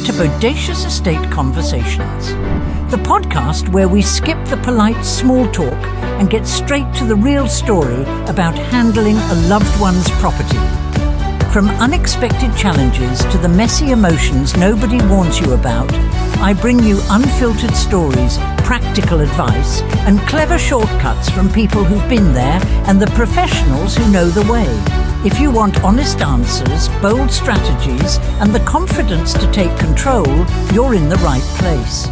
to Bodacious Estate Conversations, the podcast where we skip the polite small talk and get straight to the real story about handling a loved one's property. From unexpected challenges to the messy emotions nobody warns you about, I bring you unfiltered stories, practical advice, and clever shortcuts from people who've been there and the professionals who know the way. If you want honest answers, bold strategies, and the confidence to take control, you're in the right place.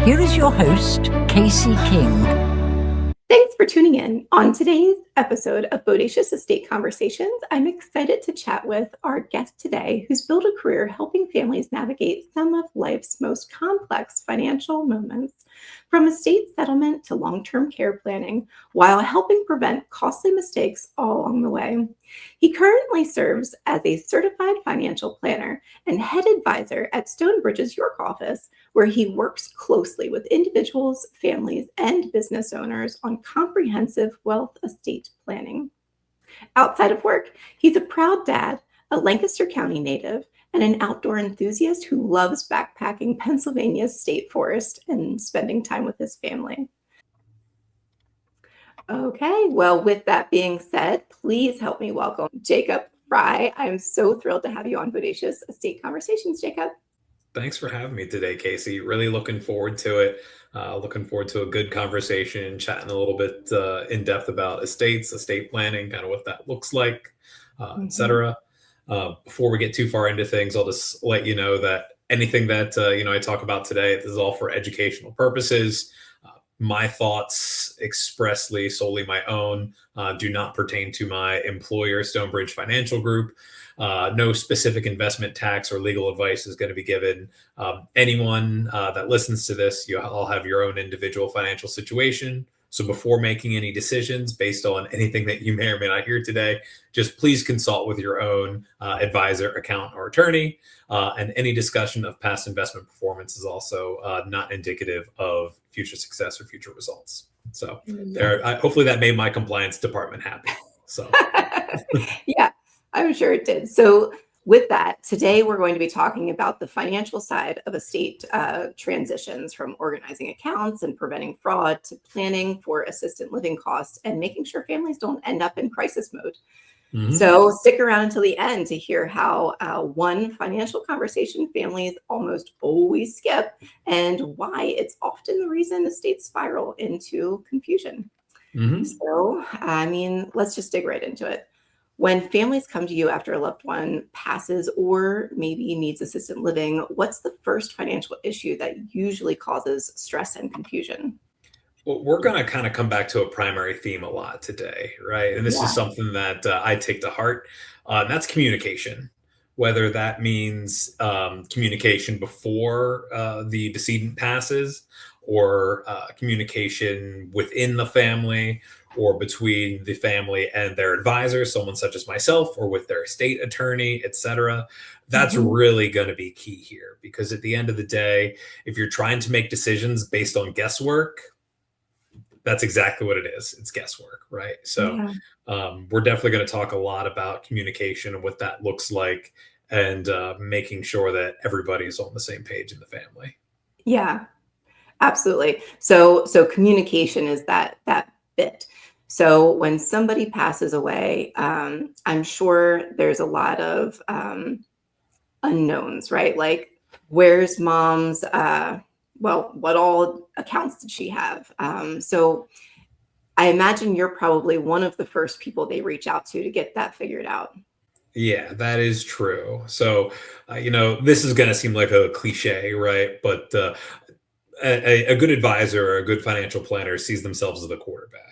Here is your host, Casey King. Thanks for tuning in. On today's episode of Bodacious Estate Conversations, I'm excited to chat with our guest today, who's built a career helping families navigate some of life's most complex financial moments, from estate settlement to long-term care planning, while helping prevent costly mistakes all along the way. He currently serves as a certified financial planner and head advisor at Stonebridge's York office, where he works closely with individuals, families, and business owners on comprehensive wealth estate planning. Outside of work, he's a proud dad, a Lancaster County native, and an outdoor enthusiast who loves backpacking Pennsylvania's state forest and spending time with his family. Okay, well, with that being said, please help me welcome Jacob Frey. I'm so thrilled to have you on Bodacious Estate Conversations, Jacob. Thanks for having me today, Casey. Really looking forward to it. Looking forward to a good conversation, chatting a little bit in depth about estates, estate planning, kind of what that looks like, et cetera. Before we get too far into things, I'll just let you know that anything that I talk about today, this is all for educational purposes. My thoughts, expressly solely my own, do not pertain to my employer, Stonebridge Financial Group. No specific investment, tax, or legal advice is going to be given. Anyone that listens to this, you all have your own individual financial situation. So before making any decisions based on anything that you may or may not hear today, just please consult with your own advisor, accountant, or attorney. And any discussion of past investment performance is also not indicative of future success or future results. So hopefully that made my compliance department happy. So yeah, I'm sure it did. So with that, today we're going to be talking about the financial side of estate transitions, from organizing accounts and preventing fraud to planning for assisted living costs and making sure families don't end up in crisis mode. So stick around until the end to hear how one financial conversation families almost always skip, and why it's often the reason estates spiral into confusion. So, let's just dig right into it. When families come to you after a loved one passes or maybe needs assisted living, what's the first financial issue that usually causes stress and confusion? Well, we're going to kind of come back to a primary theme a lot today, right? And this is something that I take to heart. And that's communication, whether that means communication before the decedent passes, or communication within the family, or between the family and their advisor, someone such as myself, or with their estate attorney, et cetera. That's really going to be key here, because at the end of the day, if you're trying to make decisions based on guesswork, that's exactly what it is. It's guesswork, right? So we're definitely going to talk a lot about communication and what that looks like, and making sure that everybody's on the same page in the family. Yeah, absolutely. So communication is that bit. So when somebody passes away, I'm sure there's a lot of unknowns, right? Like, where's mom's, what all accounts did she have? So I imagine you're probably one of the first people they reach out to get that figured out. Yeah, that is true. So, this is going to seem like a cliche, right? But a good advisor or a good financial planner sees themselves as the quarterback.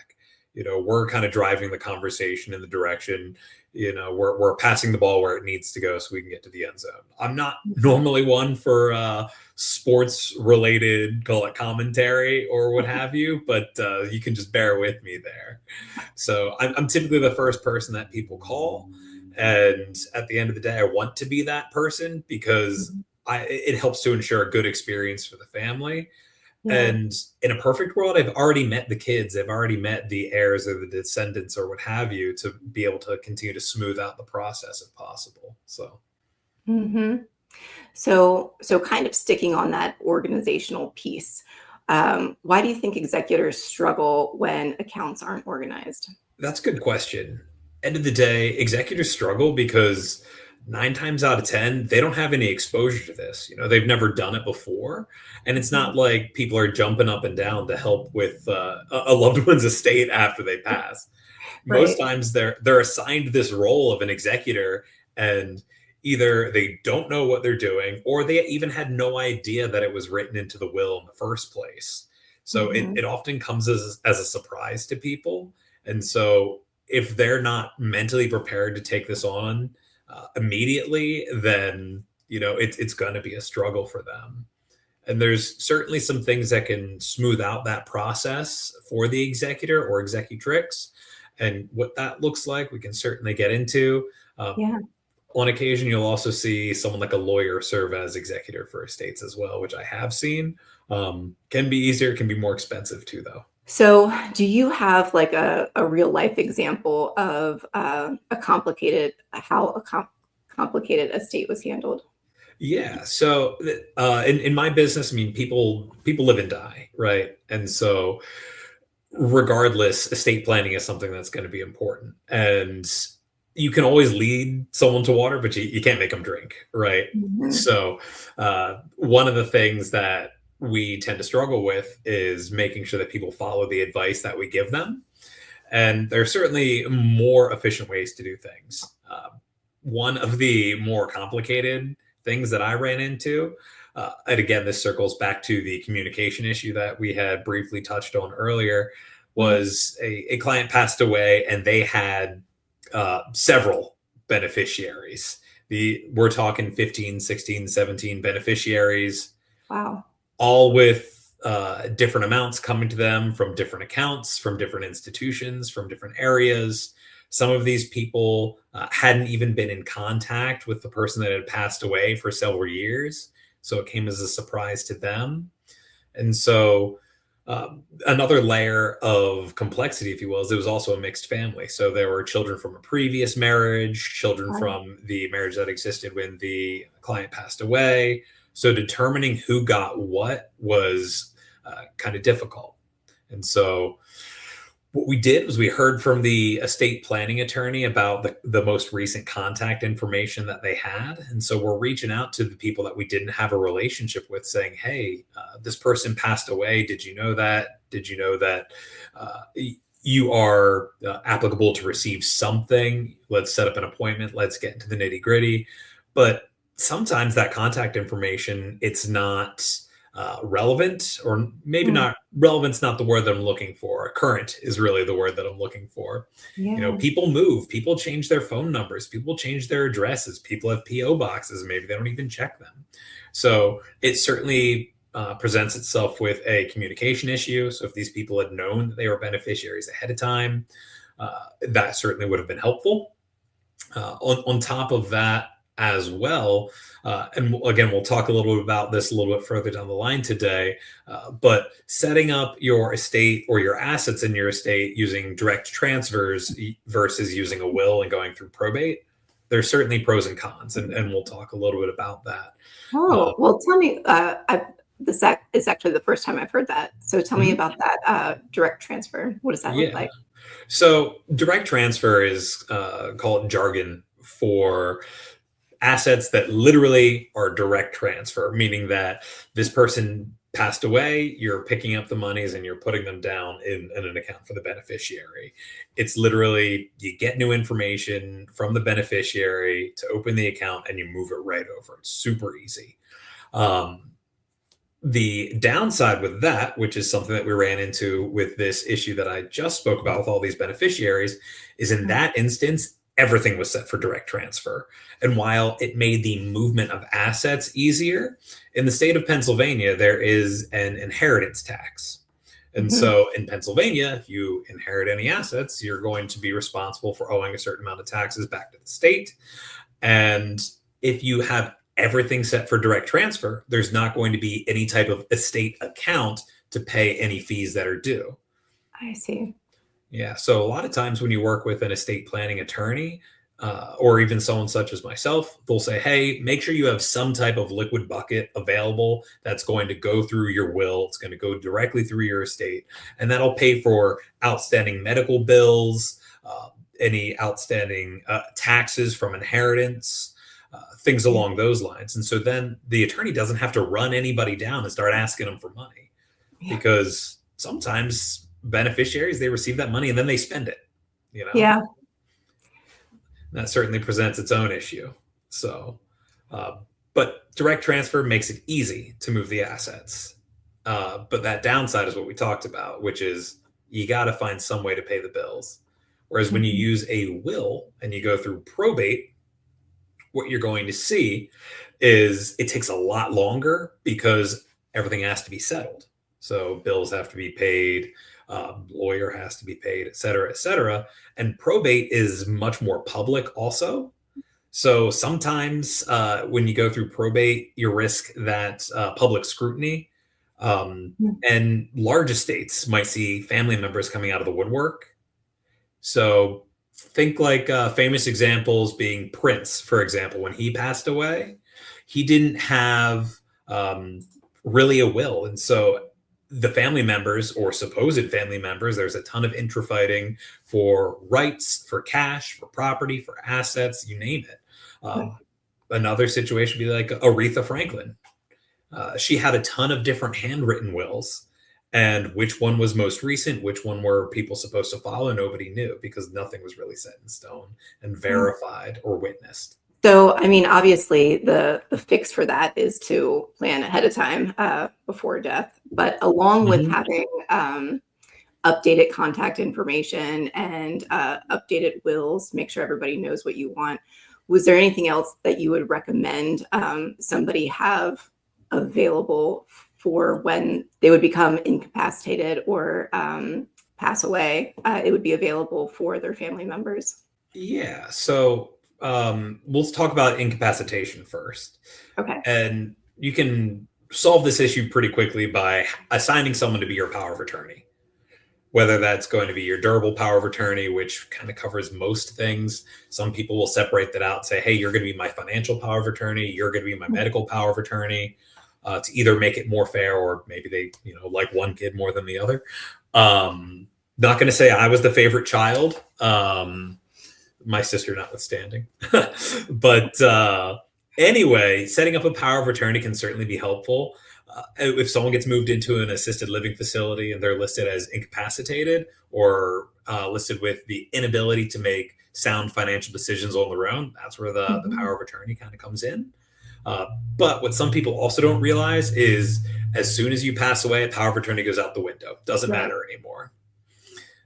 We're kind of driving the conversation in the direction, we're passing the ball where it needs to go so we can get to the end zone. I'm not normally one for sports related, call it commentary or what have you, but you can just bear with me there. So I'm typically the first person that people call. And at the end of the day, I want to be that person, because it helps to ensure a good experience for the family. Yeah. And in a perfect world, I've already met the kids. I've already met the heirs or the descendants or what have you, to be able to continue to smooth out the process if possible. So. Mm-hmm. So kind of sticking on that organizational piece, why do you think executors struggle when accounts aren't organized? That's a good question. End of the day, executors struggle because 9 times out of 10, they don't have any exposure to this. They've never done it before. And it's Mhm. not like people are jumping up and down to help with a loved one's estate after they pass. Most Right. times they're assigned this role of an executor, and either they don't know what they're doing or they even had no idea that it was written into the will in the first place. So it, Mhm. it often comes as a surprise to people. And so if they're not mentally prepared to take this on immediately, then it's going to be a struggle for them. And there's certainly some things that can smooth out that process for the executor or executrix. And what that looks like, we can certainly get into. Um, Yeah. on occasion, you'll also see someone like a lawyer serve as executor for estates as well, which I have seen. Can be easier, can be more expensive too, though. So, do you have like a real life example of a complicated how complicated estate was handled? Yeah. So in my business, I mean, people live and die, right? And so regardless, estate planning is something that's going to be important. And you can always lead someone to water, but you can't make them drink, right? Mhm. So, one of the things that we tend to struggle with is making sure that people follow the advice that we give them. And there are certainly more efficient ways to do things. One of the more complicated things that I ran into, and again, this circles back to the communication issue that we had briefly touched on earlier, Yeah. was a client passed away and they had several beneficiaries. We're talking 15, 16, 17 beneficiaries, Wow. all with different amounts coming to them from different accounts, from different institutions, from different areas. Some of these people hadn't even been in contact with the person that had passed away for several years. So it came as a surprise to them. And so, another layer of complexity, if you will, is it was also a mixed family. So there were children from a previous marriage, children Wow. from the marriage that existed when the client passed away. So determining who got what was kind of difficult. And so what we did was we heard from the estate planning attorney about the most recent contact information that they had. And so we're reaching out to the people that we didn't have a relationship with saying, hey, this person passed away. Did you know that? Did you know that you are applicable to receive something? Let's set up an appointment. Let's get into the nitty gritty. But sometimes that contact information, it's not relevant, or maybe Mm. not relevant's not the word that I'm looking for. Current is really the word that I'm looking for. Yeah. People move, people change their phone numbers, people change their addresses, people have PO boxes, maybe they don't even check them. So it certainly presents itself with a communication issue. So if these people had known that they were beneficiaries ahead of time, that certainly would have been helpful. On top of that, as well, and again, we'll talk a little bit about this a little bit further down the line today. But setting up your estate or your assets in your estate using direct transfers versus using a will and going through probate, there's certainly pros and cons, and we'll talk a little bit about that. Uh, Oh, well, tell me, is actually the first time I've heard that. So tell me mhm, about that direct transfer. What does that look yeah. like? So direct transfer is called jargon for assets that literally are direct transfer, meaning that this person passed away, you're picking up the monies and you're putting them down in an account for the beneficiary. It's literally you get new information from the beneficiary to open the account and you move it right over. It's super easy. Um, the downside with that, which is something that we ran into with this issue that I just spoke about with all these beneficiaries, is in Mm. that instance, everything was set for direct transfer. And while it made the movement of assets easier, in the state of Pennsylvania, there is an inheritance tax. And Mhm. so in Pennsylvania, if you inherit any assets, you're going to be responsible for owing a certain amount of taxes back to the state. And if you have everything set for direct transfer, there's not going to be any type of estate account to pay any fees that are due. I see. Yeah. So a lot of times when you work with an estate planning attorney, or even someone such as myself, they'll say, hey, make sure you have some type of liquid bucket available that's going to go through your will. It's going to go directly through your estate, and that'll pay for outstanding medical bills, any outstanding taxes from inheritance, things along those lines. And so then the attorney doesn't have to run anybody down and start asking them for money, because sometimes beneficiaries, they receive that money and then they spend it, Yeah. That certainly presents its own issue. So, but direct transfer makes it easy to move the assets. But that downside is what we talked about, which is you got to find some way to pay the bills. Whereas when you use a will and you go through probate, what you're going to see is it takes a lot longer because everything has to be settled. So bills have to be paid, lawyer has to be paid, et cetera, et cetera. And probate is much more public also. So sometimes when you go through probate, you risk that public scrutiny, and large estates might see family members coming out of the woodwork. So think like famous examples being Prince, for example. When he passed away, he didn't have really a will. And so the family members, or supposed family members, there's a ton of intra-fighting for rights, for cash, for property, for assets, you name it. Another situation would be like Aretha Franklin. She had a ton of different handwritten wills, and which one was most recent, which one were people supposed to follow, nobody knew, because nothing was really set in stone and verified or witnessed. So, I mean, obviously the fix for that is to plan ahead of time before death, but along with having updated contact information and updated wills, make sure everybody knows what you want. Was there anything else that you would recommend somebody have available for when they would become incapacitated or pass away? It would be available for their family members. Yeah. So we'll talk about incapacitation first. Okay. And you can solve this issue pretty quickly by assigning someone to be your power of attorney, whether that's going to be your durable power of attorney, which kind of covers most things. Some people will separate that out and say, hey, you're going to be my financial power of attorney, you're going to be my medical power of attorney, to either make it more fair, or maybe they like one kid more than the other. Not going to say I was the favorite child, my sister notwithstanding. But anyway, setting up a power of attorney can certainly be helpful. If someone gets moved into an assisted living facility and they're listed as incapacitated, or listed with the inability to make sound financial decisions on their own, that's where the power of attorney kind of comes in. But what some people also don't realize is as soon as you pass away, a power of attorney goes out the window. Doesn't matter anymore.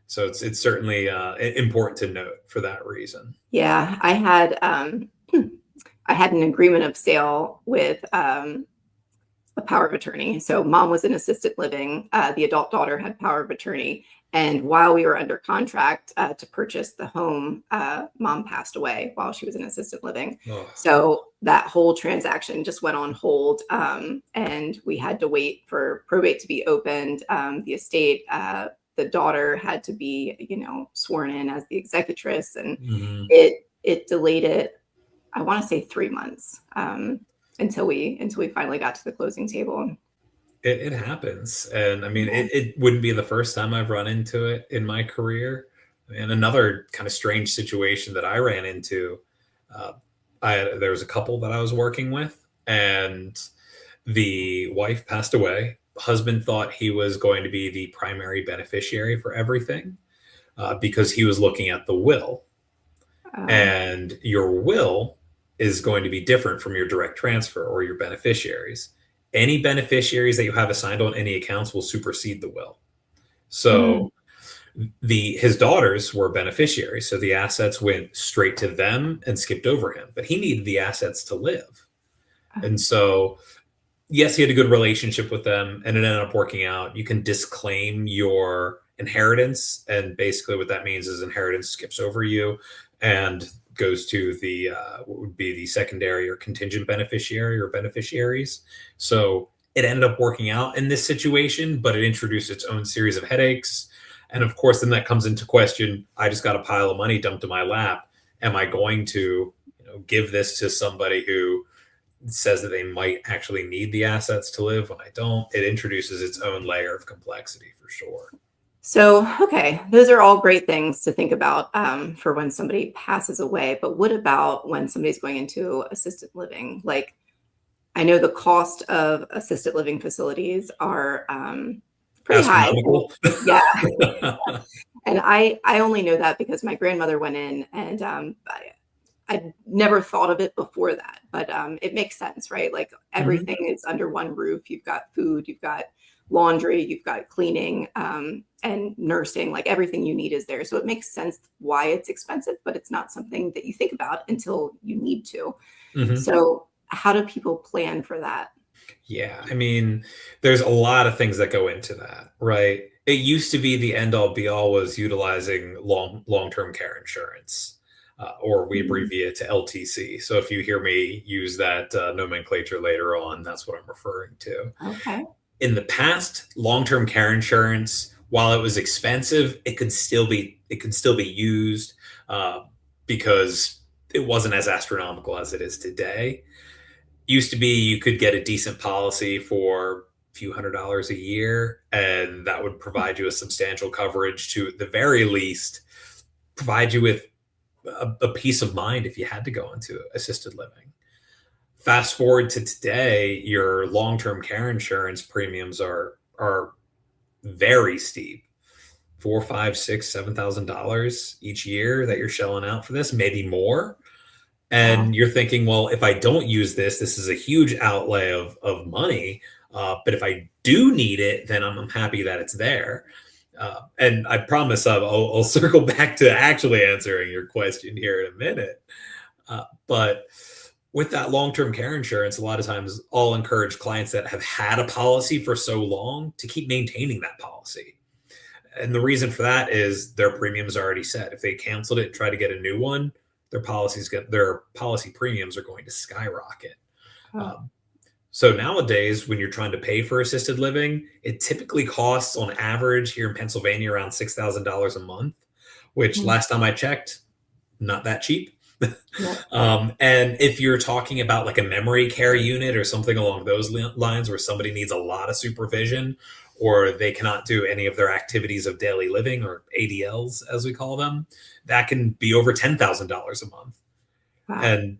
So it's certainly important to note for that reason. Yeah, I had an agreement of sale with a power of attorney. So mom was in assisted living. The adult daughter had power of attorney. And while we were under contract to purchase the home, mom passed away while she was in assisted living. Oh. So that whole transaction just went on hold, and we had to wait for probate to be opened. The estate, the daughter had to be, sworn in as the executress, and it delayed it, I want to say 3 months, until we finally got to the closing table. It happens. And I mean, it wouldn't be the first time I've run into it in my career. And another kind of strange situation that I ran into, there was a couple that I was working with, and the wife passed away. Husband thought he was going to be the primary beneficiary for everything, because he was looking at the will. And your will is going to be different from your direct transfer or your beneficiaries. Any beneficiaries that you have assigned on any accounts will supersede the will. So his daughters were beneficiaries, so the assets went straight to them and skipped over him, but he needed the assets to live. And so, yes, he had a good relationship with them, and it ended up working out. You can disclaim your inheritance, and basically what that means is inheritance skips over you and goes to the what would be the secondary or contingent beneficiary or beneficiaries. So it ended up working out in this situation, but it introduced its own series of headaches. And of course, then that comes into question. I just got a pile of money dumped in my lap. Am I going to, give this to somebody who says that they might actually need the assets to live when I don't? It introduces its own layer of complexity for sure. So, okay, those are all great things to think about for when somebody passes away. But what about when somebody's going into assisted living? Like, I know the cost of assisted living facilities are pretty high. Astronomical. Yeah. And I only know that because my grandmother went in, and I'd never thought of it before that. But it makes sense, right? Like everything is under one roof. You've got food, you've got laundry, you've got cleaning, and nursing. Like everything you need is there. So it makes sense why it's expensive, but it's not something that you think about until you need to. So how do people plan for that? Yeah, I mean, there's a lot of things that go into that, right? It used to be the end all be all was utilizing long-term care insurance, or we abbreviate it to LTC. So if you hear me use that nomenclature later on, that's what I'm referring to. Okay. In the past, long-term care insurance, while it was expensive, it could still be used because it wasn't as astronomical as it is today. Used to be you could get a decent policy for a few $100s a year, and that would provide you a substantial coverage to, at the very least, provide you with a peace of mind if you had to go into assisted living. Fast forward to today, your long-term care insurance premiums are very steep. $4, $5, $6, $7,000 each year that you're shelling out for this, maybe more. And you're thinking, well, if I don't use this is a huge outlay of money. But if I do need it, then I'm happy that it's there. And I promise I'll circle back to actually answering your question here in a minute. But with that long-term care insurance, a lot of times I'll encourage clients that have had a policy for so long to keep maintaining that policy. And the reason for that is their premiums are already set. If they canceled it and try to get a new one, their policy premiums are going to skyrocket. So nowadays, when you're trying to pay for assisted living, it typically costs on average here in Pennsylvania around $6,000 a month, which last time I checked, not that cheap. And if you're talking about like a memory care unit or something along those lines where somebody needs a lot of supervision, or they cannot do any of their activities of daily living, or ADLs as we call them, that can be over $10,000 a month. Wow. And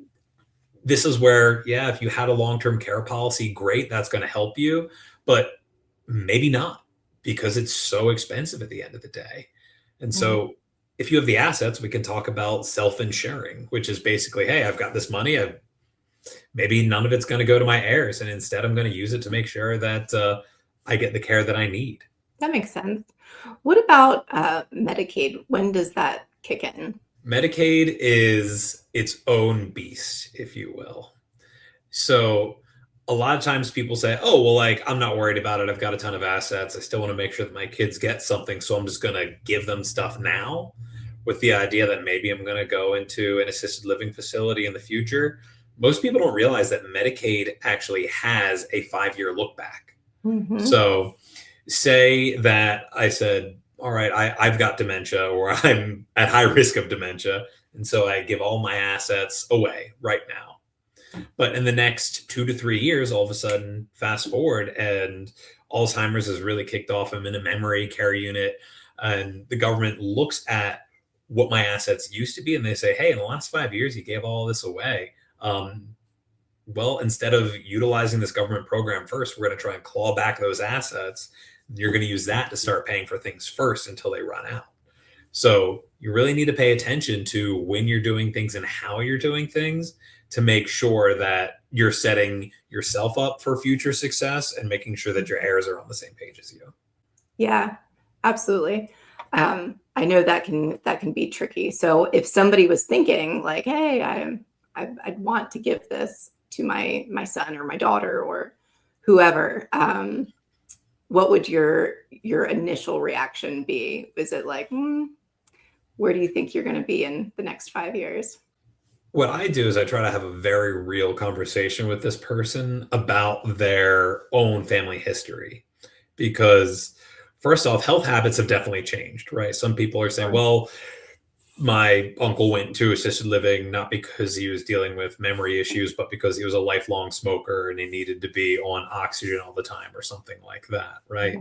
this is where, yeah, if you had a long-term care policy, great, that's going to help you, but maybe not, because it's so expensive at the end of the day. And so if you have the assets, we can talk about self-insuring, which is basically, hey, I've got this money. Maybe none of it's going to go to my heirs, and instead I'm going to use it to make sure that I get the care that I need. That makes sense. What about Medicaid? When does that kick in? Medicaid is its own beast, if you will. So a lot of times people say, oh, well, like, I'm not worried about it. I've got a ton of assets. I still want to make sure that my kids get something. So I'm just going to give them stuff now, with the idea that maybe I'm going to go into an assisted living facility in the future. Most people don't realize that Medicaid actually has a 5-year look back. So say that I said, all right, I've got dementia, or I'm at high risk of dementia, and so I give all my assets away right now. But in the next 2 to 3 years, all of a sudden, fast forward, and Alzheimer's has really kicked off. I'm in a memory care unit, and the government looks at what my assets used to be, and they say, hey, in the last 5 years, you gave all this away. Well, instead of utilizing this government program first, we're going to try and claw back those assets. You're going to use that to start paying for things first until they run out. So you really need to pay attention to when you're doing things and how you're doing things to make sure that you're setting yourself up for future success and making sure that your heirs are on the same page as you. Yeah, absolutely. I know that can be tricky. So if somebody was thinking like, hey, I'd want to give this to my son or my daughter or whoever, what would your initial reaction be? Is it like, where do you think you're going to be in the next 5 years? What I do is I try to have a very real conversation with this person about their own family history, because first off, health habits have definitely changed, right? Some people are saying, well, my uncle went to assisted living not because he was dealing with memory issues, but because he was a lifelong smoker and he needed to be on oxygen all the time or something like that, right?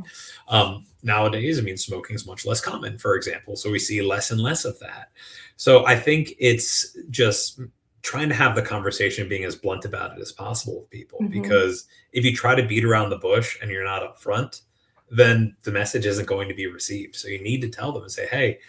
Nowadays, I mean, smoking is much less common, for example, so we see less and less of that. So I think it's just trying to have the conversation, being as blunt about it as possible with people, because if you try to beat around the bush and you're not upfront, then the message isn't going to be received. So you need to tell them and say, hey,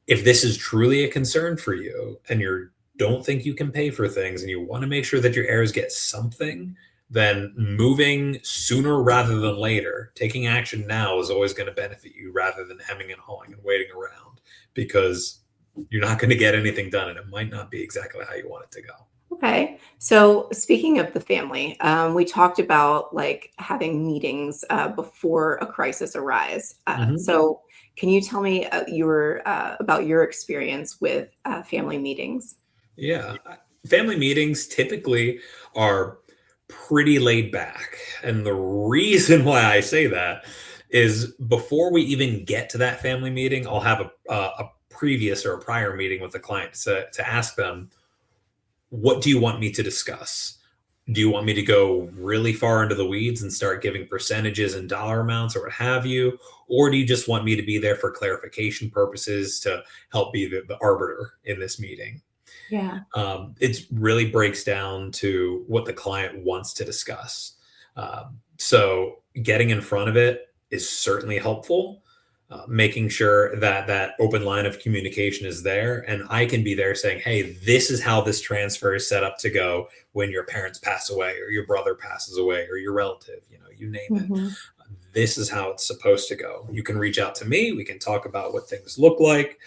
if this is truly a concern for you and you don't think you can pay for things and you want to make sure that your heirs get something, then moving sooner rather than later, taking action now is always going to benefit you rather than hemming and hawing and waiting around, because you're not going to get anything done and it might not be exactly how you want it to go. Okay. So speaking of the family, we talked about like having meetings before a crisis arises. So can you tell me about your experience with family meetings? Yeah. Family meetings typically are pretty laid back. And the reason why I say that is before we even get to that family meeting, I'll have a previous or a prior meeting with the client to ask them, what do you want me to discuss? Do you want me to go really far into the weeds and start giving percentages and dollar amounts or what have you? Or do you just want me to be there for clarification purposes to help be the arbiter in this meeting? Yeah. It really breaks down to what the client wants to discuss. So getting in front of it is certainly helpful. Making sure that that open line of communication is there, and I can be there saying, hey, this is how this transfer is set up to go when your parents pass away or your brother passes away or your relative, you name it. This is how it's supposed to go. You can reach out to me. We can talk about what things look like,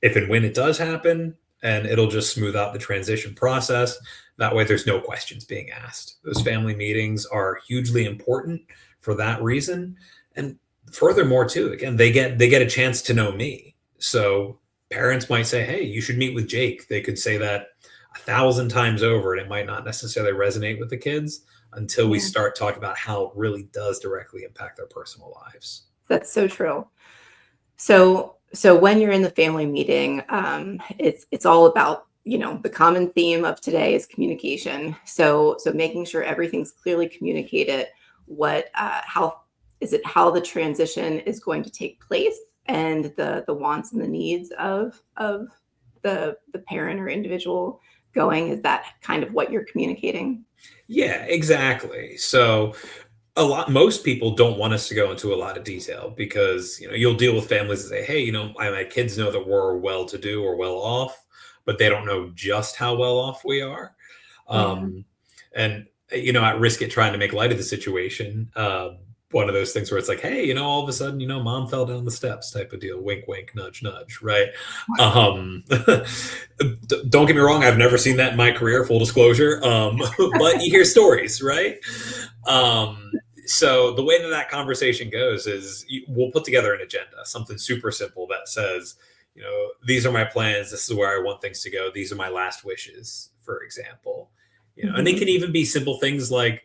if and when it does happen, and it'll just smooth out the transition process. That way there's no questions being asked. Those family meetings are hugely important for that reason. And furthermore, too, again, they get a chance to know me. So parents might say, hey, you should meet with Jake. They could say that 1,000 times over, and it might not necessarily resonate with the kids until we start talking about how it really does directly impact their personal lives. That's so true. So when you're in the family meeting, it's all about, the common theme of today is communication. So making sure everything's clearly communicated, how the transition is going to take place, and the wants and the needs of the parent or individual going. Is that kind of what you're communicating? Yeah, exactly. So most people don't want us to go into a lot of detail because, you'll deal with families that say, hey, my kids know that we're well-to-do or well off, but they don't know just how well off we are. And, at risk at trying to make light of the situation, one of those things where it's like, hey, all of a sudden, mom fell down the steps type of deal. Wink, wink, nudge, nudge. Right. Don't get me wrong. I've never seen that in my career, full disclosure. But you hear stories, right? So the way that conversation goes is we'll put together an agenda, something super simple that says, these are my plans. This is where I want things to go. These are my last wishes, for example. And it can even be simple things like,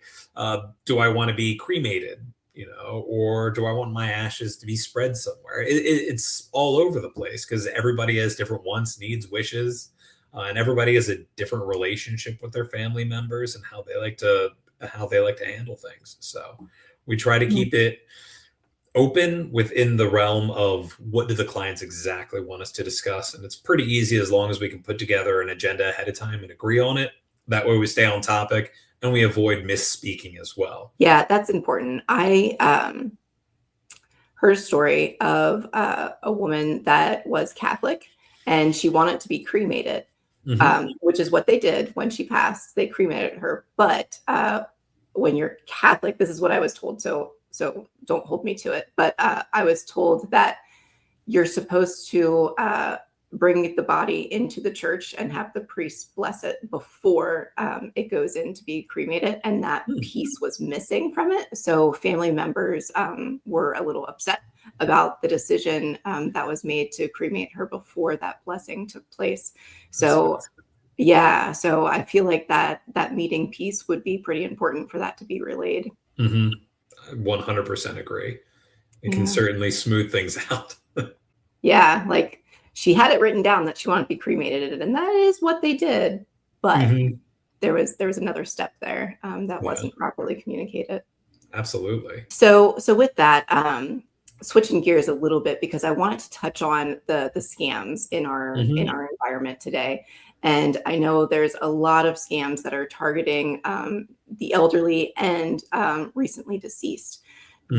do I want to be cremated? Or do I want my ashes to be spread somewhere? It's all over the place because everybody has different wants, needs, wishes, and everybody has a different relationship with their family members and how they like to handle things. So we try to keep it open within the realm of what do the clients exactly want us to discuss, and it's pretty easy as long as we can put together an agenda ahead of time and agree on it. That way we stay on topic and we avoid misspeaking as well. Yeah, that's important. I heard a story of a woman that was Catholic and she wanted to be cremated, which is what they did when she passed. They cremated her. But when you're Catholic, this is what I was told. So don't hold me to it. But I was told that you're supposed to bring the body into the church and have the priest bless it before it goes in to be cremated. And that piece was missing from it. So family members were a little upset about the decision that was made to cremate her before that blessing took place. So so I feel like that meeting piece would be pretty important for that to be relayed. 100% agree. It can certainly smooth things out. Yeah, like she had it written down that she wanted to be cremated, and that is what they did. But there was another step there that wasn't properly communicated. Absolutely. So with that, switching gears a little bit, because I wanted to touch on the scams in our environment today. And I know there's a lot of scams that are targeting the elderly and recently deceased.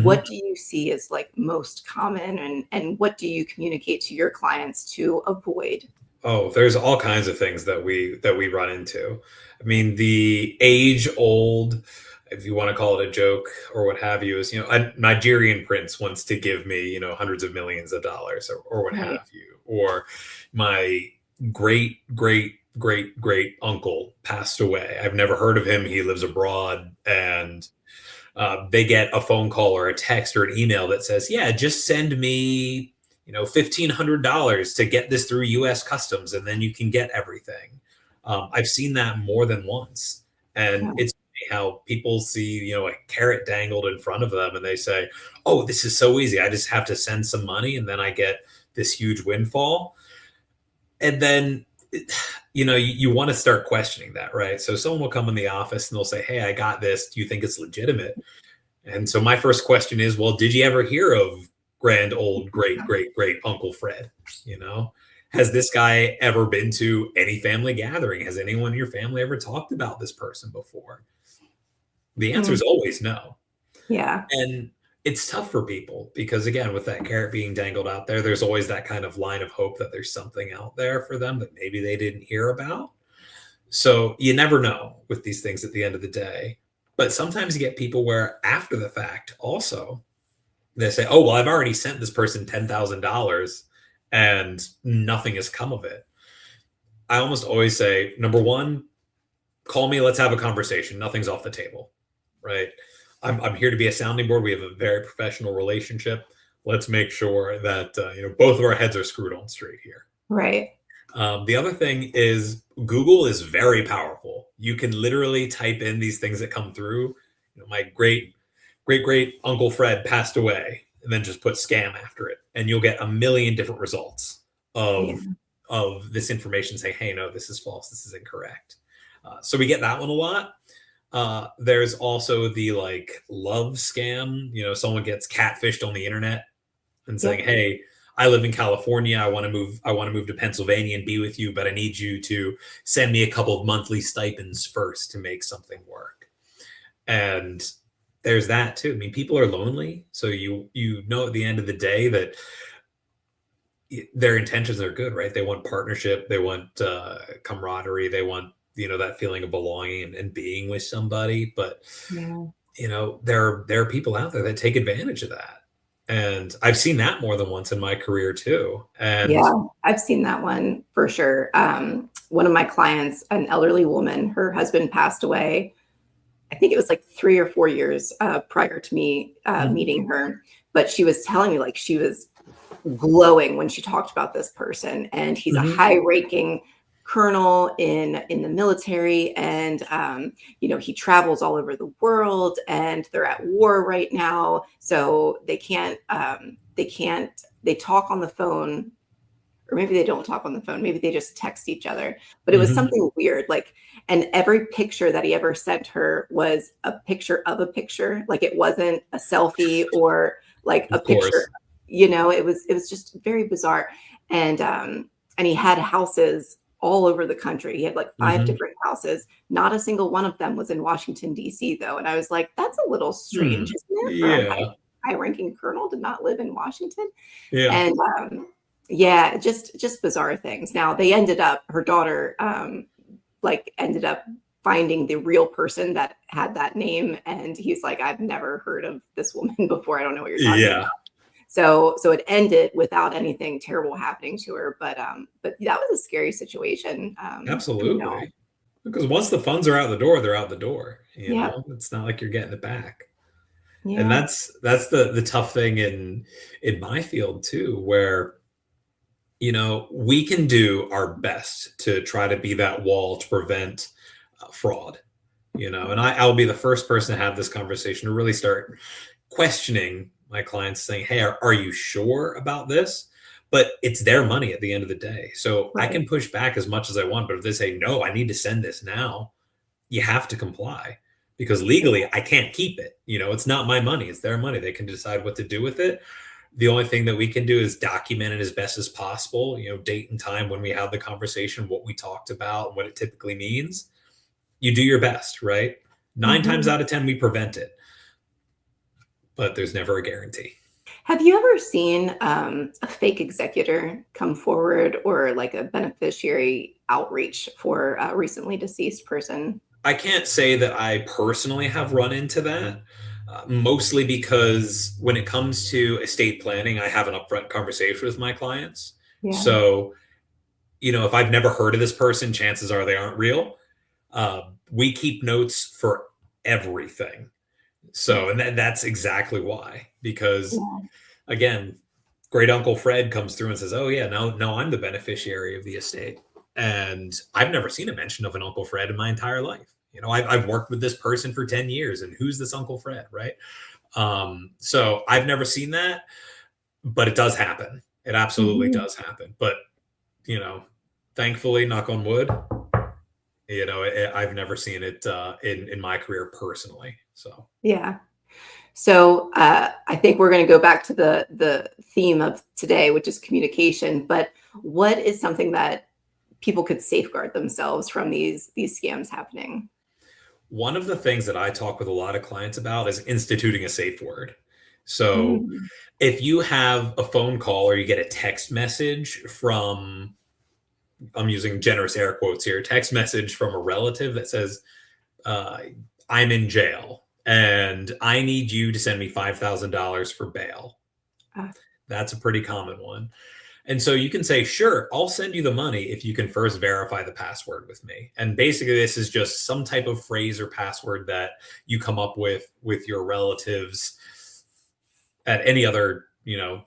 What do you see as like most common, and what do you communicate to your clients to avoid? Oh, there's all kinds of things that we run into. I mean, the age old, if you want to call it a joke or what have you, is, a Nigerian prince wants to give me, hundreds of millions of dollars or what have you. Or my great uncle passed away. I've never heard of him. He lives abroad, and they get a phone call or a text or an email that says, yeah, just send me, $1,500 to get this through US Customs, and then you can get everything. I've seen that more than once. And it's how people see, a carrot dangled in front of them, and they say, oh, this is so easy. I just have to send some money, and then I get this huge windfall. And then, you want to start questioning that, right? So someone will come in the office and they'll say, hey, I got this. Do you think it's legitimate? And so my first question is, well, did you ever hear of grand old great Uncle Fred? Has this guy ever been to any family gathering? Has anyone in your family ever talked about this person before? The answer is always no. Yeah. And it's tough for people because, again, with that carrot being dangled out there, there's always that kind of line of hope that there's something out there for them that maybe they didn't hear about. So you never know with these things at the end of the day. But sometimes you get people where after the fact also, they say, oh, well, I've already sent this person $10,000 and nothing has come of it. I almost always say, number one, call me. Let's have a conversation. Nothing's off the table, right? I'm here to be a sounding board. We have a very professional relationship. Let's make sure that, both of our heads are screwed on straight here. Right. The other thing is Google is very powerful. You can literally type in these things that come through. My great Uncle Fred passed away, and then just put scam after it, and you'll get a million different results of this information saying, hey, no, this is false. This is incorrect. So we get that one a lot. There's also the love scam. Someone gets catfished on the internet and saying, hey, I live in California. I want to move to Pennsylvania and be with you, but I need you to send me a couple of monthly stipends first to make something work. And there's that too. I mean, people are lonely. So at the end of the day that their intentions are good, right? They want partnership. They want camaraderie. They want, that feeling of belonging and being with somebody. But, there are people out there that take advantage of that. And I've seen that more than once in my career too. And yeah, I've seen that one for sure. One of my clients, an elderly woman, her husband passed away. I think it was 3 or 4 years prior to me meeting her. But she was telling me she was glowing when she talked about this person. And he's a high-ranking colonel in the military, and he travels all over the world, and they're at war right now, so they talk on the phone, or maybe they don't talk on the phone, maybe they just text each other, but it was something weird, and every picture that he ever sent her was a picture of a picture, it wasn't a selfie or a picture, it was just very bizarre. And he had houses all over the country. He had 5 different houses. Not a single one of them was in Washington, D.C., though. And I was like, that's a little strange, isn't it? For a high-ranking colonel to not live in Washington. Yeah. And just bizarre things. Now, her daughter ended up finding the real person that had that name. And he's like, I've never heard of this woman before. I don't know what you're talking about. So it ended without anything terrible happening to her, but that was a scary situation. Absolutely, because once the funds are out the door, they're out the door. It's not like you're getting it back. Yeah. And that's the tough thing in my field too, where we can do our best to try to be that wall to prevent fraud. And I'll be the first person to have this conversation to really start questioning my clients, saying, hey, are you sure about this? but it's their money at the end of the day. So I Right. can push back as much as I want, but if they say, no, I need to send this now, you have to comply because legally I can't keep it. It's not my money. It's their money. They can decide what to do with it. The only thing that we can do is document it as best as possible, date and time when we have the conversation, what we talked about, and what it typically means. You do your best, right? 9 times Mhm. out of 10, we prevent it, but there's never a guarantee. Have you ever seen a fake executor come forward or like a beneficiary outreach for a recently deceased person? I can't say that I personally have run into that, mostly because when it comes to estate planning, I have an upfront conversation with my clients. Yeah. So, if I've never heard of this person, chances are they aren't real. We keep notes for everything. So, and that's exactly why, because Yeah. again, great uncle Fred comes through and says, oh yeah, no, I'm the beneficiary of the estate. And I've never seen a mention of an Uncle Fred in my entire life. I've worked with this person for 10 years and who's this Uncle Fred, right? So I've never seen that, but it does happen. It absolutely Mhm. does happen. But, you know, thankfully, knock on wood, I've never seen it in my career personally. So Yeah. So I think we're going to go back to the theme of today, which is communication. But what is something that people could safeguard themselves from these scams happening? one of the things that I talk with a lot of clients about is instituting a safe word. So Mm. if you have a phone call or you get a text message from, I'm using generous air quotes here, text message from a relative that says, uh, I'm in jail and I need you to send me $5,000 for bail. Ah, That's a pretty common one. And so you can say, sure, I'll send you the money if you can first verify the password with me. And basically, this is just some type of phrase or password that you come up with your relatives at any other,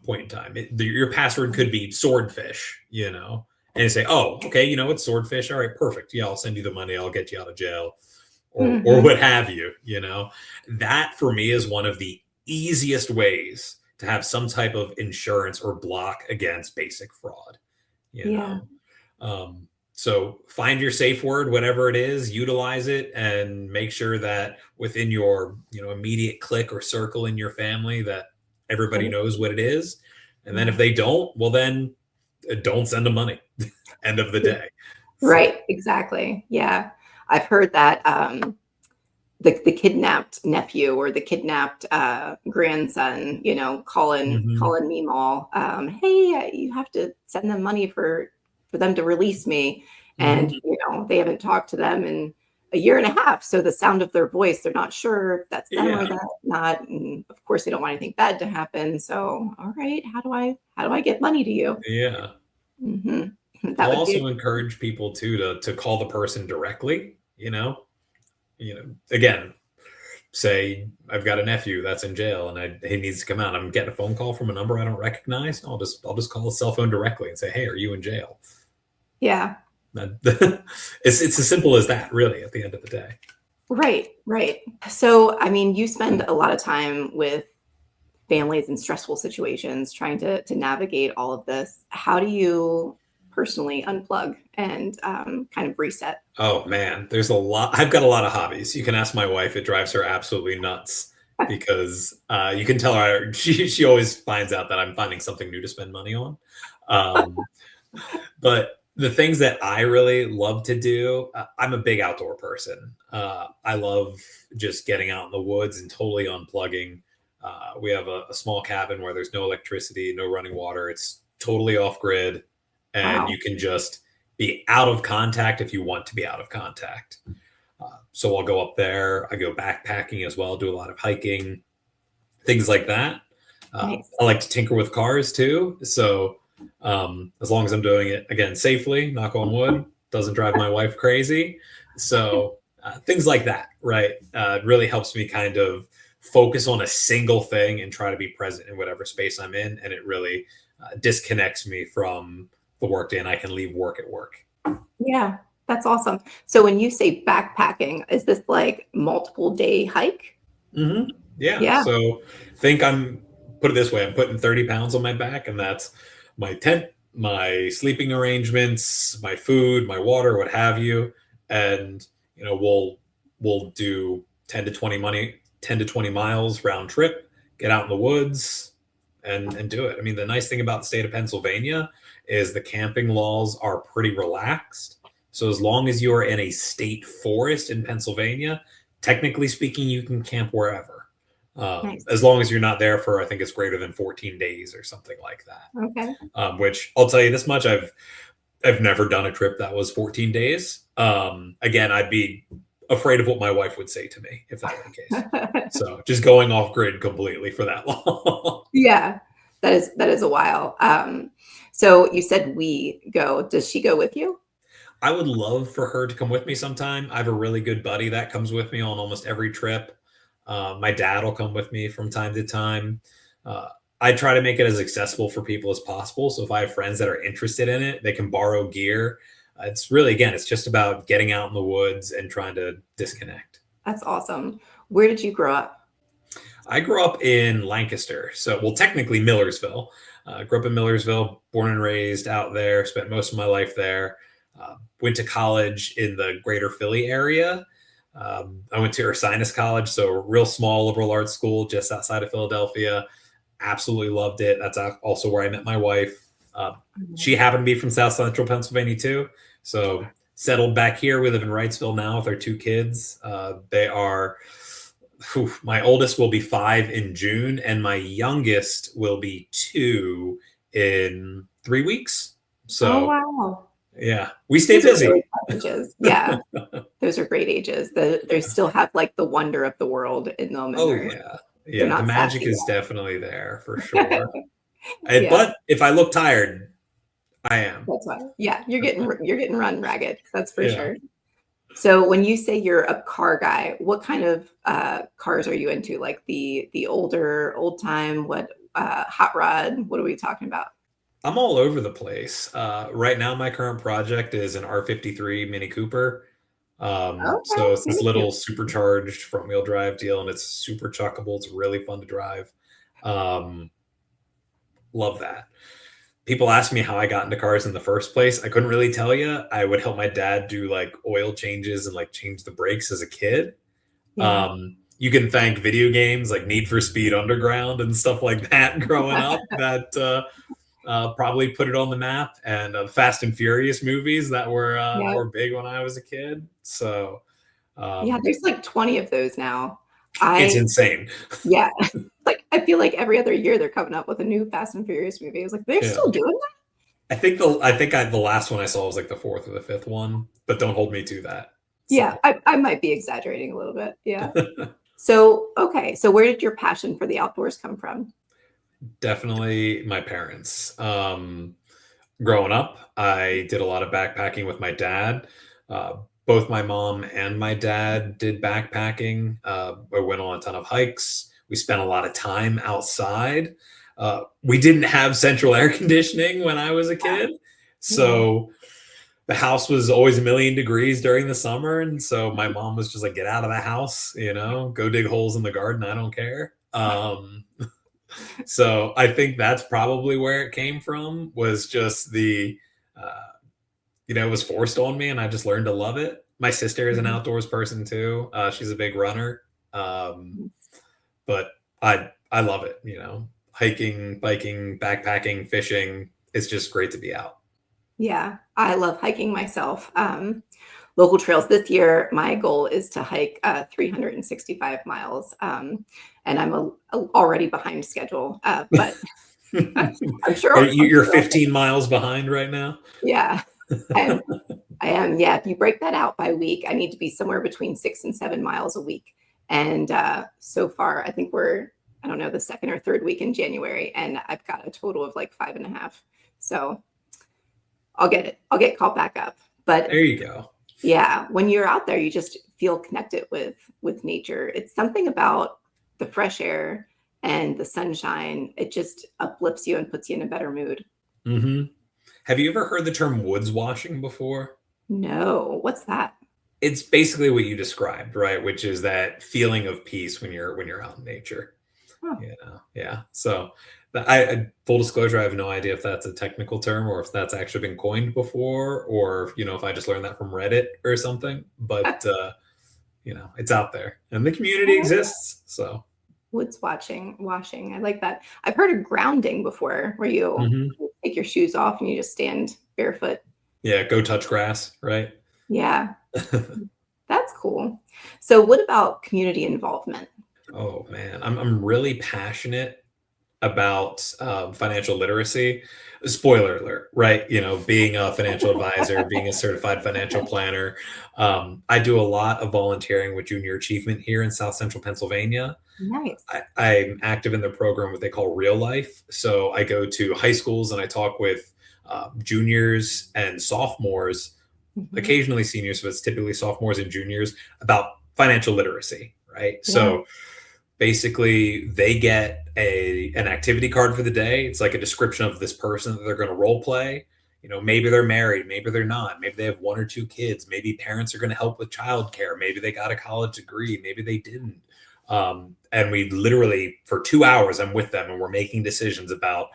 point in time. Your password could be swordfish, and you say, oh, okay, it's swordfish. All right, perfect. Yeah, I'll send you the money. I'll get you out of jail or mhm. what have you, that for me is one of the easiest ways to have some type of insurance or block against basic fraud, you Yeah. know. So find your safe word, whatever it is, utilize it and make sure that within your, immediate clique or circle in your family that everybody Right. knows what it is. And then if Yeah. they don't, well then don't send them money. End of the day. So Right. Exactly. Yeah. I've heard that the kidnapped nephew or the kidnapped grandson, mhm. calling Meemaw, hey, you have to send them money for them to release me, and Mhm. they haven't talked to them in a year and a half. So the sound of their voice, they're not sure if that's them or Yeah. that's not, and of course they don't want anything bad to happen. So, all right, how do I get money to you? Yeah. Hmm. That I'll would be also encourage people too to call the person directly, again, say I've got a nephew that's in jail and he needs to come out. I'm getting a phone call from a number I don't recognize. I'll just call his cell phone directly and say, "Hey, are you in jail?" yeah. That, it's as simple as that, really. At the end of the day, Right, right. So, I mean, you spend a lot of time with families in stressful situations trying to navigate all of this. How do you personally unplug and kind of reset? oh man, there's a lot. I've got a lot of hobbies. You can ask my wife; it drives her absolutely nuts because you can tell her she always finds out that I'm finding something new to spend money on. Um, But the things that I really love to do, I'm a big outdoor person. I love just getting out in the woods and totally unplugging. We have a small cabin where there's no electricity, no running water. It's totally off grid, and Wow. you can just be out of contact if you want to be out of contact. So I'll go up there. I go backpacking as well, do a lot of hiking, things like that. Nice. I like to tinker with cars too. So as long as I'm doing it again safely, knock on wood, doesn't drive my wife crazy. So things like that, right? It really helps me kind of focus on a single thing and try to be present in whatever space I'm in. And it really disconnects me from the workday and I can leave work at work. Yeah, that's awesome. So when you say backpacking, is this like multiple day hike? Yeah. Yeah. So think put it this way, I'm putting 30 pounds on my back and that's my tent, my sleeping arrangements, my food, my water, what have you. And, we'll do 10 to 20 miles round trip, get out in the woods and do it. I mean, the nice thing about the state of Pennsylvania is the camping laws are pretty relaxed. So as long as you're in a state forest in Pennsylvania, technically speaking, you can camp wherever. Nice. As long as you're not there for, I think it's greater than 14 days or something like that. Okay. Which I'll tell you this much, I've never done a trip that was 14 days. Again, I'd be afraid of what my wife would say to me if that were the case. So just going off grid completely for that long. Yeah, that is a while. So you said we go. Does she go with you? I would love for her to come with me sometime. I have a really good buddy that comes with me on almost every trip. My dad will come with me from time to time. I try to make it as accessible for people as possible. So if I have friends that are interested in it, they can borrow gear. It's really, again, it's just about getting out in the woods and trying to disconnect. That's awesome. Where did you grow up? I grew up in Lancaster. So, well, technically Millersville. Grew up in Millersville, born and raised out there, spent most of my life there. Went to college in the greater Philly area. I went to Ursinus College, so a real small liberal arts school just outside of Philadelphia. Absolutely loved it. That's also where I met my wife. She happened to be from South Central Pennsylvania too. So settled back here. We live in Wrightsville now with our 2 kids. They are, my oldest will be 5 in June and my youngest will be 2 in 3 weeks. So, wow. Yeah, we stay busy. Really ages. Yeah, those are great ages. They still have like the wonder of the world in them. And yeah. The magic is definitely there for sure. Yeah. But if I look tired, I am. That's why. Yeah, you're getting run ragged. That's for sure. So when you say you're a car guy, what kind of cars are you into? Like the older, old time, what hot rod? What are we talking about? I'm all over the place. Right now, my current project is an R53 Mini Cooper. So it's this little supercharged front wheel drive deal, and it's super chuckable. It's really fun to drive. Love that. People ask me how I got into cars in the first place. I couldn't really tell you. I would help my dad do like oil changes and like change the brakes as a kid. Yeah. You can thank video games like Need for Speed Underground and stuff like that growing up that probably put it on the map, and Fast and Furious movies that were big when I was a kid. So there's like 20 of those now. It's insane. Yeah. Like I feel like every other year they're coming up with a new Fast and Furious movie. I was like, they're still doing that? I think the last one I saw was like the 4th or the 5th one, but don't hold me to that. So. Yeah, I might be exaggerating a little bit. Yeah. So where did your passion for the outdoors come from? Definitely my parents. Growing up, I did a lot of backpacking with my dad. Both my mom and my dad did backpacking. I went on a ton of hikes. We spent a lot of time outside. We didn't have central air conditioning when I was a kid. So the house was always a million degrees during the summer. And so my mom was just like, get out of the house, go dig holes in the garden. I don't care. So I think that's probably where it came from, was just it was forced on me and I just learned to love it. My sister is an outdoors person too. She's a big runner. But I love it, hiking, biking, backpacking, fishing. It's just great to be out. Yeah, I love hiking myself. Local trails this year, my goal is to hike 365 miles. And I'm already behind schedule, but I'm sure you're 15 miles behind right now. Yeah, I am. Yeah, if you break that out by week, I need to be somewhere between 6 and 7 miles a week. And so far, I think we're, the 2nd or 3rd week in January, and I've got a total of like 5.5. So I'll get caught back up. But there you go. Yeah, when you're out there, you just feel connected with nature. It's something about the fresh air and the sunshine. It just uplifts you and puts you in a better mood. Mm-hmm. Have you ever heard the term woods washing before? No. What's that? It's basically what you described, right? Which is that feeling of peace when you're out in nature. Huh. Yeah. So full disclosure, I have no idea if that's a technical term or if that's actually been coined before, or if I just learned that from Reddit or something. But it's out there, and the community exists. So Woods washing. I like that. I've heard of grounding before, where you Mhm. take your shoes off and you just stand barefoot. Yeah, go touch grass, right? Yeah, that's cool. So what about community involvement? Oh man, I'm really passionate about financial literacy. Spoiler alert, right? Being a financial advisor, being a certified financial planner. I do a lot of volunteering with Junior Achievement here in South Central Pennsylvania. Nice. I'm active in the program, what they call Real Life. So I go to high schools and I talk with juniors and sophomores, Mhm. occasionally seniors, but it's typically sophomores and juniors, about financial literacy, right? Yeah. So basically they get an activity card for the day. It's like a description of this person that they're going to role play. Maybe they're married, maybe they're not, maybe they have one or two kids, maybe parents are going to help with childcare, maybe they got a college degree, maybe they didn't. And we literally, for 2 hours, I'm with them and we're making decisions about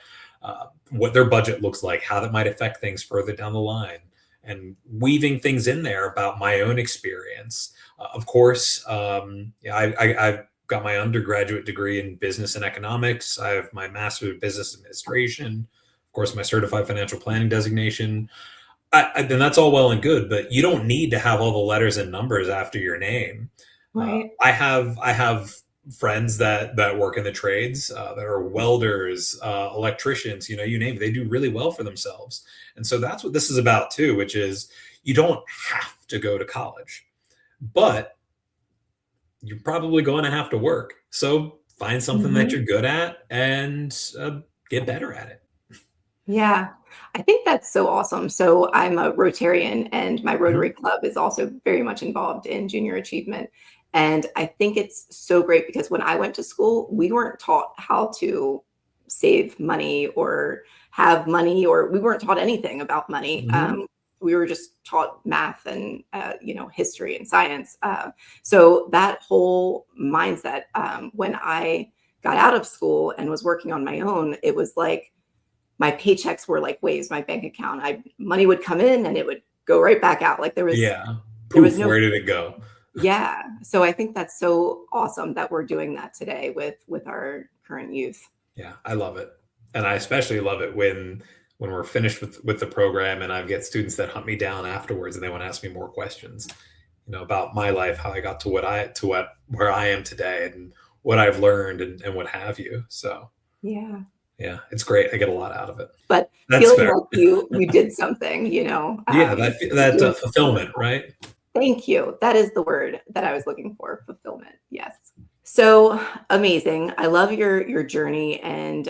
what their budget looks like, how that might affect things further down the line, and weaving things in there about my own experience. Of course, I've got my undergraduate degree in business and economics. I have my master's of business administration, of course, my certified financial planning designation. Then that's all well and good, but you don't need to have all the letters and numbers after your name. Right. I have friends that work in the trades, that are welders, electricians, you name it. They do really well for themselves, and so that's what this is about too. Which is, you don't have to go to college, but you're probably going to have to work. So find something that Mhm. you're good at and get better at it. Yeah, I think that's so awesome. So I'm a Rotarian, and my Mhm. Rotary Club is also very much involved in junior achievement. And I think it's so great because when I went to school, we weren't taught how to save money or have money, or we weren't taught anything about money. Mhm. We were just taught math and history and science. So that whole mindset, when I got out of school and was working on my own, it was like my paychecks were like waves, my bank account. Money would come in and it would go right back out. Like Yeah. there was Poof, no where did it go? yeah. So I think that's so awesome that we're doing that today with our current youth. Yeah, I love it. And I especially love it when we're finished with the program and I get students that hunt me down afterwards and they want to ask me more questions, about my life, how I got to where I am today and what I've learned and what have you. So Yeah. yeah, it's great. I get a lot out of it. But That's feeling fair. like you did something, Yeah, that doing something. fulfillment, right? Thank you. That is the word that I was looking for, fulfillment. Yes. So amazing. I love your journey and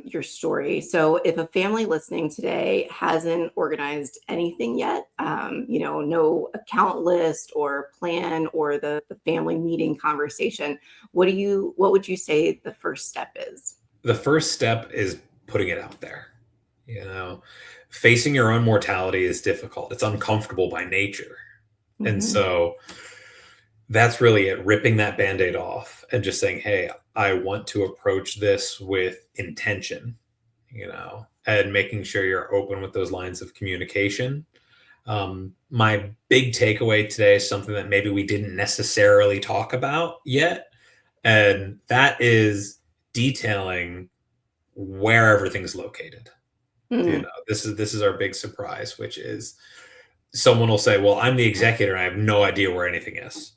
your story. So if a family listening today hasn't organized anything yet, no account list or plan or the family meeting conversation, what would you say the first step is? The first step is putting it out there. You know, Facing your own mortality is difficult. It's uncomfortable by nature. And Hmm. so that's really it, ripping that band-aid off and just saying, hey, I want to approach this with intention, and making sure you're open with those lines of communication. My big takeaway today is something that maybe we didn't necessarily talk about yet, and that is detailing where everything's located. This is our big surprise, which is someone will say, well, I'm the executor and I have no idea where anything is.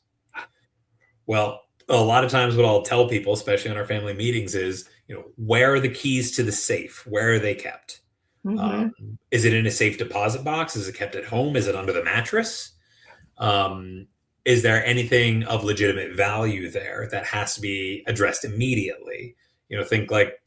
Well, a lot of times what I'll tell people, especially in our family meetings, is, where are the keys to the safe? Where are they kept? Hmm. Is it in a safe deposit box? Is it kept at home? Is it under the mattress? Is there anything of legitimate value there that has to be addressed immediately? Think like,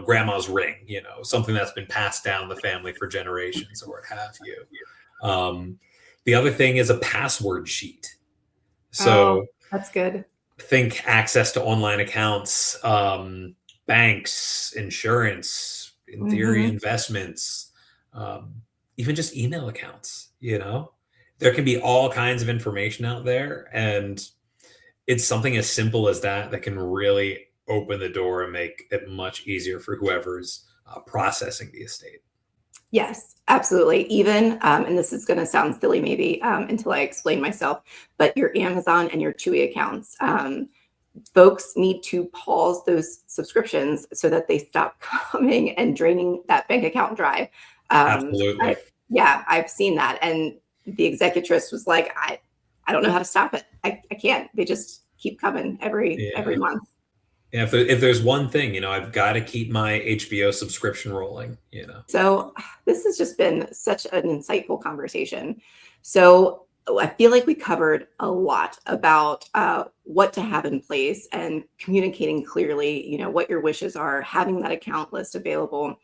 grandma's ring, something that's been passed down the family for generations or what have you. The other thing is a password sheet. Oh, So that's good. think access to online accounts, banks, insurance, in theory, Hmm. investments, even just email accounts. There can be all kinds of information out there, and it's something as simple as that can really open the door and make it much easier for whoever's processing the estate. Yes, absolutely. Even, and this is going to sound silly maybe until I explain myself, but your Amazon and your Chewy accounts, folks need to pause those subscriptions so that they stop coming and draining that bank account dry. Absolutely. I've seen that. And the executress was like, I don't know how to stop it. I can't. They just keep coming every month. Yeah, if there's one thing, I've got to keep my HBO subscription rolling, So this has just been such an insightful conversation. So I feel like we covered a lot about what to have in place and communicating clearly, what your wishes are, having that account list available.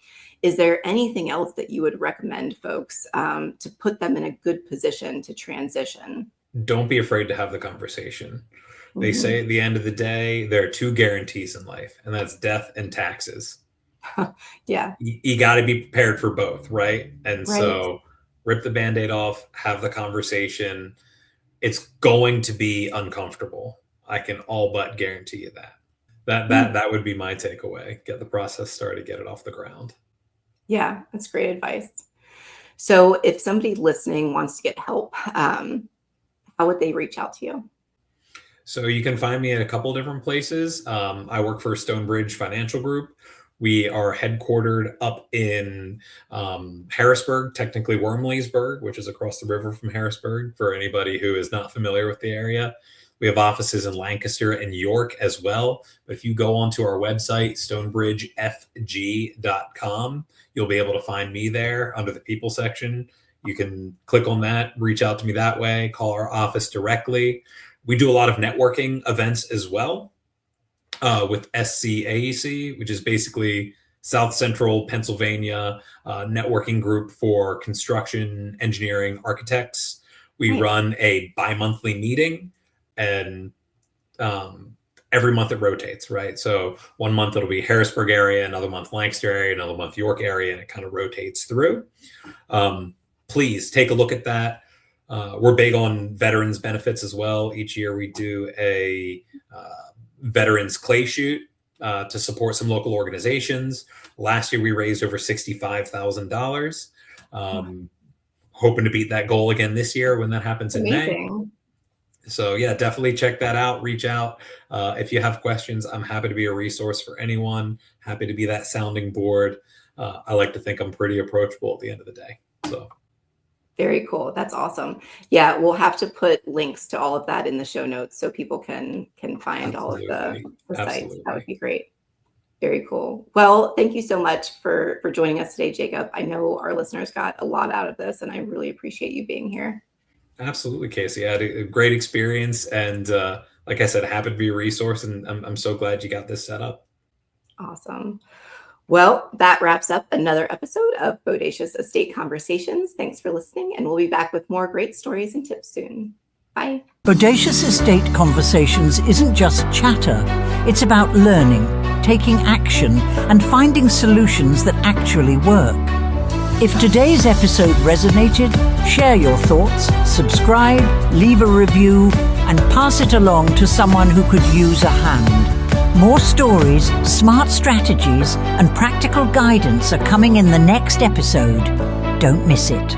Is there anything else that you would recommend folks to put them in a good position to transition? Don't be afraid to have the conversation. They say at the end of the day, there are two guarantees in life, and that's death and taxes. Yeah. You got to be prepared for both, right? And so rip the Band-Aid off, have the conversation. It's going to be uncomfortable. I can all but guarantee you that. That would be my takeaway. Get the process started, get it off the ground. Yeah, that's great advice. So if somebody listening wants to get help, how would they reach out to you? So you can find me at a couple different places. I work for Stonebridge Financial Group. We are headquartered up in Harrisburg, technically Wormleysburg, which is across the river from Harrisburg, for anybody who is not familiar with the area. We have offices in Lancaster and York as well. But if you go onto our website, stonebridgefg.com, you'll be able to find me there under the people section. You can click on that, reach out to me that way, call our office directly. We do a lot of networking events as well with SCAEC, which is basically South Central Pennsylvania networking group for construction, engineering, architects. We run a bi-monthly meeting, and every month it rotates, right? So one month it'll be Harrisburg area, another month Lancaster area, another month York area, and it kind of rotates through. Please take a look at that. We're big on veterans benefits as well. Each year we do a veterans clay shoot to support some local organizations. Last year we raised over $65,000. Hoping to beat that goal again this year when that happens in May. So yeah, definitely check that out. Reach out. If you have questions, I'm happy to be a resource for anyone. Happy to be that sounding board. I like to think I'm pretty approachable at the end of the day. So. Very cool. That's awesome. Yeah, we'll have to put links to all of that in the show notes so people can find all of the sites. That would be great. Very cool. Well, thank you so much for joining us today, Jacob. I know our listeners got a lot out of this, and I really appreciate you being here. Absolutely, Casey. I had a great experience, and like I said, happy to be a resource, and I'm so glad you got this set up. Awesome. Well, that wraps up another episode of Bodacious Estate Conversations. Thanks for listening, and we'll be back with more great stories and tips soon. Bye. Bodacious Estate Conversations isn't just chatter. It's about learning, taking action, and finding solutions that actually work. If today's episode resonated, share your thoughts, subscribe, leave a review, and pass it along to someone who could use a hand. More stories, smart strategies, and practical guidance are coming in the next episode. Don't miss it.